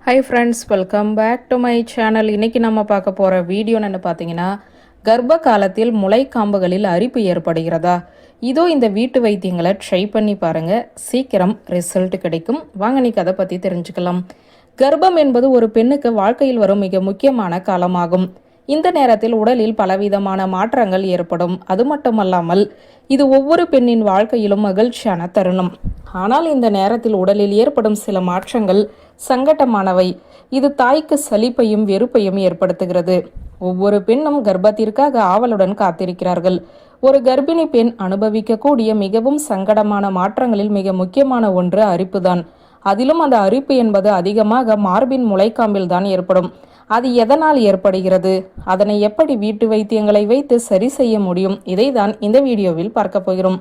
High friends, welcome back to my channel. இன்றைக்கி நம்ம பார்க்க போகிற வீடியோ என்ன பார்த்தீங்கன்னா, கர்ப்ப காலத்தில் முளைக்காம்புகளில் அரிப்பு ஏற்படுகிறதா? இதோ இந்த வீட்டு வைத்தியங்களை ட்ரை பண்ணி பாருங்கள், சீக்கிரம் ரிசல்ட் கிடைக்கும். வாங்க இன்னைக்கு அதை பற்றி தெரிஞ்சுக்கலாம். கர்ப்பம் என்பது ஒரு பெண்ணுக்கு வாழ்க்கையில் வரும் மிக முக்கியமான காலமாகும். இந்த நேரத்தில் உடலில் பலவிதமான மாற்றங்கள் ஏற்படும். அது மட்டுமல்லாமல் இது ஒவ்வொரு பெண்ணின் வாழ்க்கையிலும் மகிழ்ச்சியான தருணம். ஆனால் இந்த நேரத்தில் உடலில் ஏற்படும் சில மாற்றங்கள் சங்கட்டமானவை. இது தாய்க்கு சலிப்பையும் வெறுப்பையும் ஏற்படுத்துகிறது. ஒவ்வொரு பெண்ணும் கர்ப்பத்திற்காக ஆவலுடன் காத்திருக்கிறார்கள். ஒரு கர்ப்பிணி பெண் அனுபவிக்கக்கூடிய மிகவும் சங்கடமான மாற்றங்களில் மிக முக்கியமான ஒன்று அரிப்புதான். அதிலும் அந்த அரிப்பு என்பது அதிகமாக மார்பின் முளைக்காம்பில் தான் ஏற்படும். அது எதனால் ஏற்படுகிறது, அதனை எப்படி வீட்டு வைத்தியங்களை வைத்து சரி செய்ய முடியும், இதை தான் இந்த வீடியோவில் பார்க்க போகிறோம்.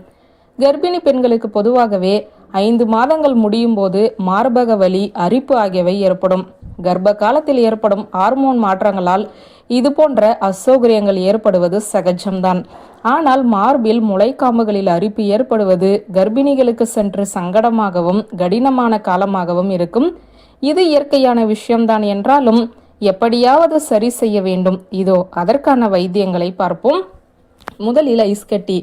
கர்ப்பிணி பெண்களுக்கு பொதுவாகவே 5 மாதங்கள் முடியும் போது மார்பக வலி, அரிப்பு ஆகியவை ஏற்படும். கர்ப்ப காலத்தில் ஏற்படும் ஹார்மோன் மாற்றங்களால் இது போன்ற அசௌகரியங்கள் ஏற்படுவது சகஜம்தான். ஆனால் மார்பில் முளைக்காம்புகளில் அரிப்பு ஏற்படுவது கர்ப்பிணிகளுக்கு சற்று சங்கடமாகவும் கடினமான காலமாகவும் இருக்கும். இது இயற்கையான விஷயம்தான் என்றாலும் எப்படியாவது சரி செய்ய வேண்டும். இதோ அதற்கான வைத்தியங்களை பார்ப்போம். முதலில் ஐஸ் கட்டி.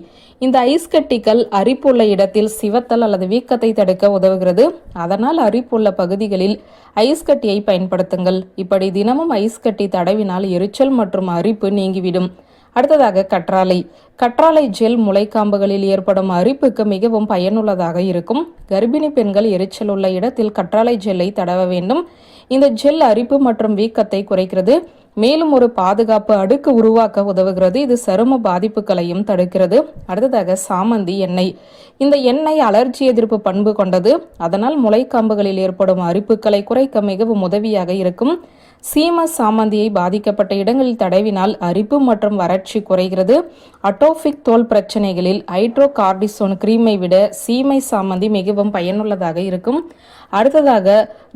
இந்த ஐஸ் கட்டிகள் அரிப்புள்ள இடத்தில் சிவத்தல் அல்லது வீக்கத்தை தடுக்க உதவுகிறது. அதனால் அரிப்புள்ள பகுதிகளில் ஐஸ் கட்டியை பயன்படுத்துங்கள். இப்படி தினமும் ஐஸ் கட்டி தடவினால் எரிச்சல் மற்றும் அரிப்பு நீங்கிவிடும். அடுத்ததாக கற்றாழை. கற்றாழை ஜெல் முளைக்காம்புகளில் ஏற்படும் அரிப்புக்கு மிகவும் பயனுள்ளதாக இருக்கும். கர்ப்பிணி பெண்கள் எரிச்சல் உள்ள இடத்தில் கற்றாழை ஜெல்லை தடவ வேண்டும். இந்த ஜெல் அரிப்பு மற்றும் வீக்கத்தை குறைக்கிறது. மேலும் ஒரு பாதுகாப்பு அடுக்கு உருவாக்க உதவுகிறது. இது சரும பாதிப்புகளையும் தடுக்கிறது. அடுத்ததாக சாமந்தி எண்ணெய். இந்த எண்ணெய் அலர்ஜி எதிர்ப்பு பண்பு கொண்டது. அதனால் முளைக்காம்புகளில் ஏற்படும் அரிப்புகளை குறைக்க மிகவும் உதவியாக இருக்கும். சீம சாமந்தியை பாதிக்கப்பட்ட இடங்களில் தடவினால் அரிப்பு மற்றும் வறட்சி குறைகிறது. அட்டோபிக் தோல் பிரச்சனைகளில் ஹைட்ரோகார்டிசோன் கிரீமை விட சீமை சாமந்தி மிகவும் பயனுள்ளதாக இருக்கும். அடுத்ததாக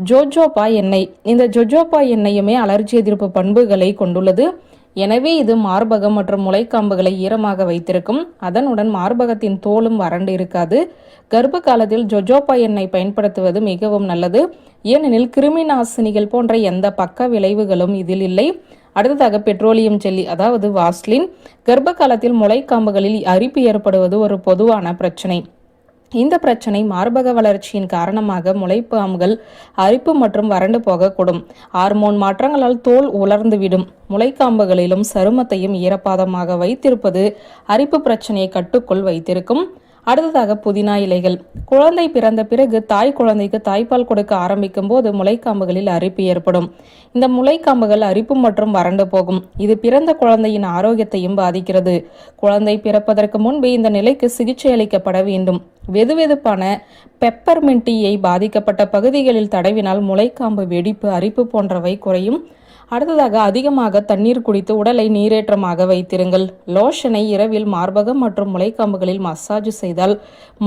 ஜோஜோபா எண்ணெய். இந்த ஜோஜோபா எண்ணெயுமே அலர்ஜி எதிர்ப்பு பண்புகளை கொண்டுள்ளது. எனவே இது மார்பகம் மற்றும் முளைக்காம்புகளை ஈரமாக வைத்திருக்கும். அதனுடன் மார்பகத்தின் தோலும் வறண்டு இருக்காது. கர்ப்ப காலத்தில் ஜொஜோபா எண்ணெய் பயன்படுத்துவது மிகவும் நல்லது. ஏனெனில் கிருமி நாசினிகள் போன்ற எந்த பக்க விளைவுகளும் இதில் இல்லை. அடுத்ததாக பெட்ரோலியம் ஜெல்லி, அதாவது வாஸ்லின். கர்ப்ப காலத்தில் முளைக்காம்புகளில் அரிப்பு ஏற்படுவது ஒரு பொதுவான பிரச்சனை. இந்த பிரச்சனை மார்பக வளர்ச்சியின் காரணமாக முளைப்பாம்புகள் அரிப்பு மற்றும் வறண்டு போகக்கூடும். ஹார்மோன் மாற்றங்களால் தோல் உலர்ந்துவிடும். முளைக்காம்புகளிலும் சருமத்தையும் ஈரப்பாதமாக வைத்திருப்பது அரிப்பு பிரச்சனையை கட்டுக்குள் வைத்திருக்கும். அடுத்ததாக புதினா இலைகள். குழந்தை பிறந்த பிறகு தாய் குழந்தைக்கு தாய்ப்பால் கொடுக்க ஆரம்பிக்கும் போது முளைக்காம்புகளில் அரிப்பு ஏற்படும். இந்த முளைக்காம்புகள் அரிப்பு மற்றும் வறண்டு போகும். இது பிறந்த குழந்தையின் ஆரோக்கியத்தையும் பாதிக்கிறது. குழந்தை பிறப்பதற்கு முன்பு இந்த நிலைக்கு சிகிச்சை அளிக்கப்பட வேண்டும். வெதுவெதுப்பான பெப்பர்மின்ட் டீயை பாதிக்கப்பட்ட பகுதிகளில் தடவினால் முளைக்காம்பு வெடிப்பு, அரிப்பு போன்றவை குறையும். அடுத்ததாக அதிகமாக தண்ணீர் குடித்து உடலை நீரேற்றமாக வைத்திருங்கள். லோஷனை இரவில் மார்பகம் மற்றும் முளைக்காம்புகளில் மசாஜ் செய்தால்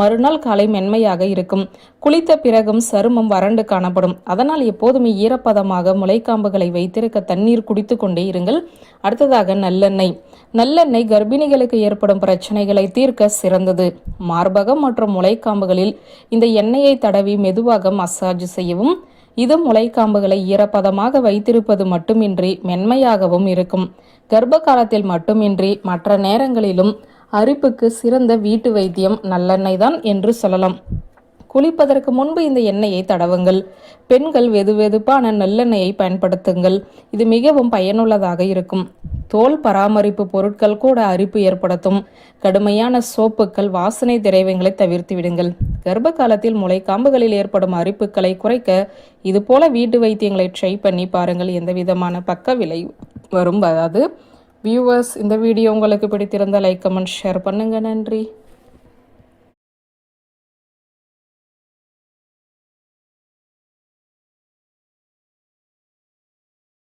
மறுநாள் காலை மென்மையாக இருக்கும். குளித்த பிறகும் சருமம் வறண்டு காணப்படும். அதனால் எப்போதுமே ஈரப்பதமாக முளைக்காம்புகளை வைத்திருக்க தண்ணீர் குடித்து கொண்டே இருங்கள். அடுத்ததாக நல்லெண்ணெய். நல்லெண்ணெய் கர்ப்பிணிகளுக்கு ஏற்படும் பிரச்சனைகளை தீர்க்க சிறந்தது. மார்பகம் மற்றும் முளைக்காம்புகளில் இந்த எண்ணெயை தடவி மெதுவாக மசாஜ் செய்யவும். இது முளைக்காம்புகளை ஈரப்பதமாக வைத்திருப்பது மட்டுமின்றி மென்மையாகவும் இருக்கும். கர்ப்ப காலத்தில் மட்டுமின்றி மற்ற நேரங்களிலும் அரிப்புக்கு சிறந்த வீட்டு வைத்தியம் நல்லெண்ணெய் தான் என்று சொல்லலாம். குளிப்பதற்கு முன்பு இந்த எண்ணெயை தடவுங்கள். பெண்கள் வெதுவெதுப்பான நல்லெண்ணெயை பயன்படுத்துங்கள். இது மிகவும் பயனுள்ளதாக இருக்கும். தோல் பராமரிப்பு பொருட்கள் கூட அரிப்பு ஏற்படுத்தும். கடுமையான சோப்புகள், வாசனை திரவியங்களை தவிர்த்து விடுங்கள். கர்ப்ப காலத்தில் முளைக்காம்புகளில் ஏற்படும் அரிப்புகளை குறைக்க இது போல வீட்டு வைத்தியங்களை ட்ரை பண்ணி பாருங்கள். எந்த விதமான பக்க விலை வரும் வராது. வியூவர்ஸ், இந்த வீடியோ உங்களுக்கு பிடித்திருந்தால் லைக், கமெண்ட், ஷேர் பண்ணுங்க. நன்றி.